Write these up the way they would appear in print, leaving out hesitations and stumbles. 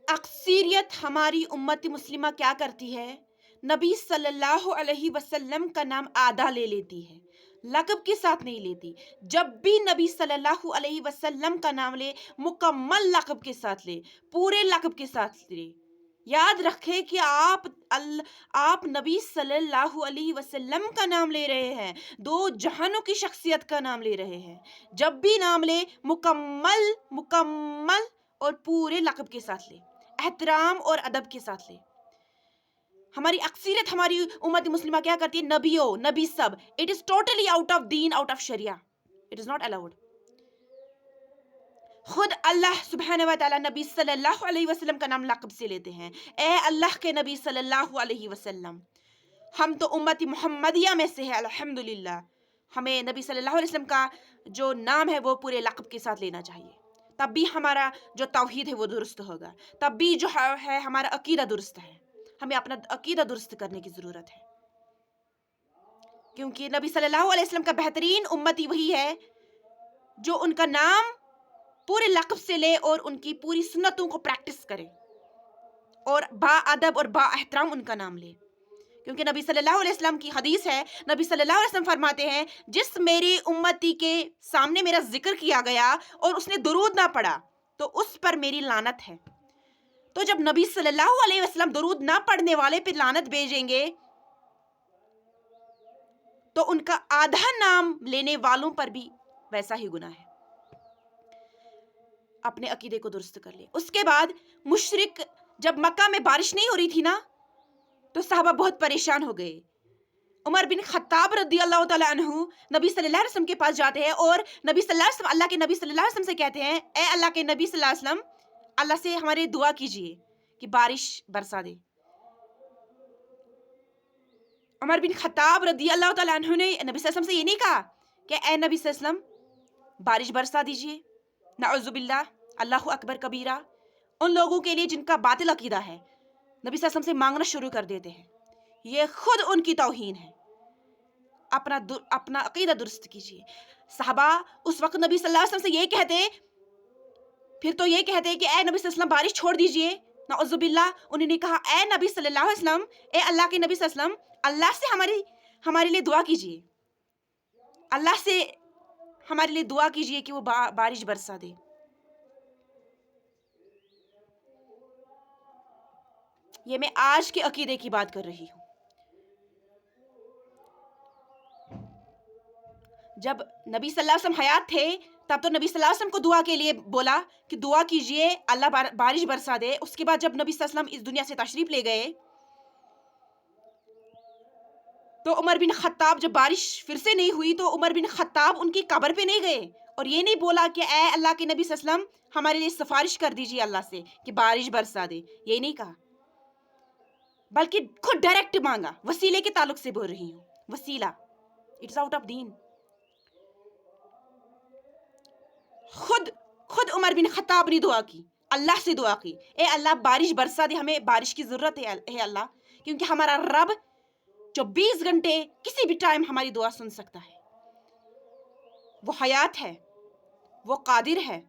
اکثریت ہماری امت مسلمہ کیا کرتی ہے؟ نبی صلی اللہ علیہ وسلم کا نام آدھا لے لیتی ہے، لقب کے ساتھ نہیں لیتی۔ جب بھی نبی صلی اللہ علیہ وسلم کا نام لے، مکمل لقب کے ساتھ لے، پورے لقب کے ساتھ لے۔ یاد رکھے کہ آپ نبی صلی اللہ علیہ وسلم کا نام لے رہے ہیں، دو جہانوں کی شخصیت کا نام لے رہے ہیں۔ جب بھی نام لے، مکمل اور پورے لقب کے ساتھ لے، احترام اور ادب کے ساتھ لے۔ ہماری اکثریت، ہماری امت مسلمہ کیا کرتی ہے؟ نبی سب، it is totally out of دین، آؤٹ آف شریعہ، اٹ از ناٹ الاؤڈ۔ خود اللہ سبحانہ و تعالیٰ نبی صلی اللہ علیہ وسلم کا نام لقب سے لیتے ہیں، اے اللہ کے نبی صلی اللہ علیہ وسلم۔ ہم تو امت محمدیہ میں سے ہے، الحمدللہ۔ ہمیں نبی صلی اللہ علیہ وسلم کا جو نام ہے وہ پورے لقب کے ساتھ لینا چاہیے، تب بھی ہمارا جو توحید ہے وہ درست ہوگا، تب بھی جو ہے ہمارا عقیدہ درست ہے۔ ہمیں اپنا عقیدہ درست کرنے کی ضرورت ہے، کیونکہ نبی صلی اللہ علیہ وسلم کا بہترین امتی وہی ہے جو ان کا نام پورے لقب سے لے اور ان کی پوری سنتوں کو پریکٹس کرے اور با ادب اور با احترام ان کا نام لے۔ کیونکہ نبی صلی اللہ علیہ وسلم کی حدیث ہے، نبی صلی اللہ علیہ وسلم فرماتے ہیں، جس میری امتی کے سامنے میرا ذکر کیا گیا اور اس نے درود نہ پڑھا تو اس پر میری لعنت ہے۔ تو جب نبی صلی اللہ علیہ وسلم درود نہ پڑھنے والے پہ لعنت بھیجیں گے تو ان کا آدھا نام لینے والوں پر بھی ویسا ہی گناہ ہے۔ اپنے عقیدے کو درست کر لے۔ اس کے بعد مشرک، جب مکہ میں بارش نہیں ہو رہی تھی نا تو صحابہ بہت پریشان ہو گئے۔ عمر بن خطاب رضی اللہ تعالیٰ عنہ نبی صلی اللہ علیہ وسلم کے پاس جاتے ہیں اور نبی صلی اللہ علیہ وسلم، اللہ کے نبی صلی اللہ علیہ وسلم سے کہتے ہیں، اے اللہ کے نبی صلی اللہ علیہ وسلم، اللہ سے ہمارے دعا کیجئے کہ بارش برسا دے۔ عمر بن خطاب رضی اللہ تعالیٰ عنہ نے نبی صلی اللہ علیہ وسلم سے یہ نہیں کہا کہ اے نبی صلی اللہ علیہ وسلم بارش برسا دیجئے، نعوذ باللہ، اللہ اکبر کبیرہ۔ ان لوگوں کے لیے جن کا باطل عقیدہ ہے، نبی صلی اللہ علیہ وسلم سے مانگنا شروع کر دیتے ہیں، یہ خود ان کی توہین ہے۔ اپنا عقیدہ درست کیجئے۔ صحابہ اس وقت نبی صلی اللہ علیہ وسلم سے یہ کہتے، پھر تو یہ کہتے کہ اے نبی صلی اللہ علیہ وسلم بارش چھوڑ دیجئے، نعوذ باللہ۔ انہوں نے کہا، اے نبی صلی اللہ علیہ وسلم، اے اللہ کے نبی صلی اللہ علیہ وسلم، اللہ سے ہمارے لیے دعا کیجئے، اللہ سے ہمارے لیے دعا کیجئے کہ وہ بارش برسا دے۔ یہ میں آج کے عقیدے کی بات کر رہی ہوں۔ جب نبی صلی اللہ علیہ وسلم حیات تھے تب تو نبی صلی اللہ علیہ وسلم کو دعا کے لیے بولا کہ دعا کیجئے اللہ بارش برسا دے۔ اس کے بعد جب نبی صلی اللہ علیہ وسلم اس دنیا سے تشریف لے گئے تو عمر بن خطاب، جب بارش پھر سے نہیں ہوئی تو عمر بن خطاب ان کی قبر پہ نہیں گئے اور یہ نہیں بولا کہ اے اللہ کے نبی صلی اللہ علیہ وسلم ہمارے لیے سفارش کر دیجئے اللہ سے کہ بارش برسا دے، یہ نہیں کہا، بلکہ خود ڈائریکٹ مانگا۔ وسیلے کے تعلق سے بول رہی ہوں، وسیلہ، اٹس آؤٹ آف دین۔ خود عمر بن خطاب نے دعا کی، اللہ سے دعا کی، اے اللہ بارش برسا دے، ہمیں بارش کی ضرورت ہے اے اللہ، کیونکہ ہمارا رب 24 گھنٹے کسی بھی ٹائم ہماری دعا سن سکتا ہے۔ وہ حیات ہے، وہ قادر ہے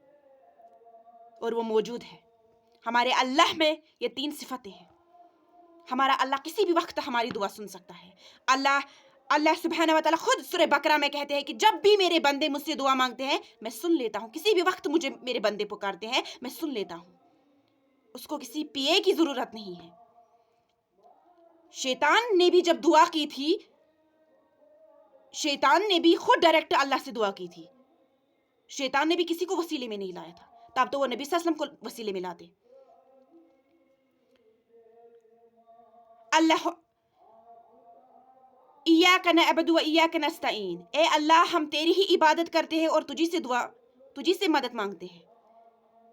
اور وہ موجود ہے۔ ہمارے اللہ میں یہ 3 صفتیں ہیں۔ ہمارا اللہ کسی بھی وقت ہماری دعا سن سکتا ہے۔ اللہ سبحانہ و تعالیٰ خود سورہ بقرہ میں کہتے ہیں کہ جب بھی میرے بندے مجھ سے دعا مانگتے ہیں میں سن لیتا ہوں، کسی بھی وقت مجھے میرے بندے پکارتے ہیں میں سن لیتا ہوں۔ اس کو کسی پیے کی ضرورت نہیں ہے۔ شیطان نے بھی جب دعا کی تھی، شیطان نے بھی خود ڈائریکٹ اللہ سے دعا کی تھی، شیطان نے بھی کسی کو وسیلے میں نہیں لایا تھا، تب تو وہ نبی صلی اللہ علیہ وسلم کو وسیلے میں لاتے۔ اللہ ایاک نعبد و ایاک نستعین، اے اللہ ہم تیری ہی عبادت کرتے ہیں اور تجھی سے مدد مانگتے ہیں۔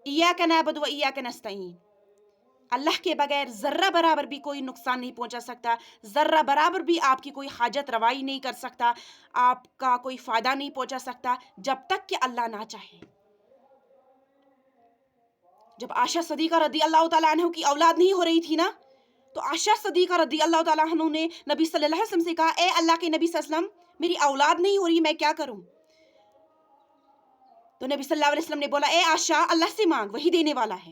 ایاک نعبد و ایاک نستعین، اللہ کے بغیر ذرہ برابر بھی کوئی نقصان نہیں پہنچا سکتا، ذرہ برابر بھی آپ کی کوئی حاجت روائی نہیں کر سکتا، آپ کا کوئی فائدہ نہیں پہنچا سکتا جب تک کہ اللہ نہ چاہے۔ جب عائشہ صدیقہ رضی اللہ تعالیٰ عنہ کی اولاد نہیں ہو رہی تھی نا تو عائشہ صدیقہ رضی اللہ تعالیٰ عنہ نے نبی صلی اللہ علیہ وسلم سے کہا، اے اللہ کے نبی صلی اللہ علیہ وسلم میری اولاد نہیں ہو رہی، میں کیا کروں؟ تو نبی صلی اللہ علیہ وسلم نے بولا، اے عائشہ اللہ سے مانگ، وہی دینے والا ہے۔